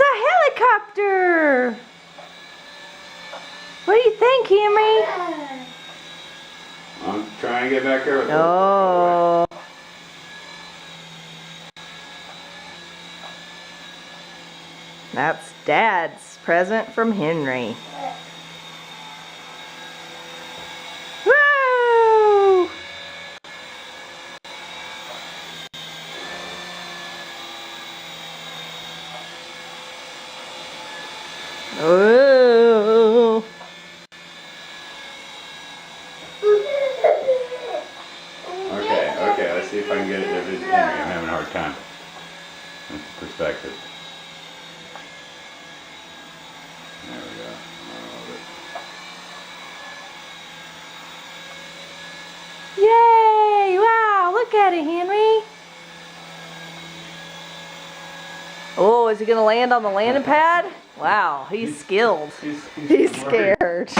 It's a helicopter! What do you think, Henry? I'm trying to get back there with Oh. That's Dad's present from Henry. Woo! Oh. Okay, let's see if I can get it to visit Henry. I'm having a hard time with the perspective. There we go. Yay! Wow, look at it, Henry. Oh, is he gonna land on the landing pad? Wow, he's skilled. He's scared.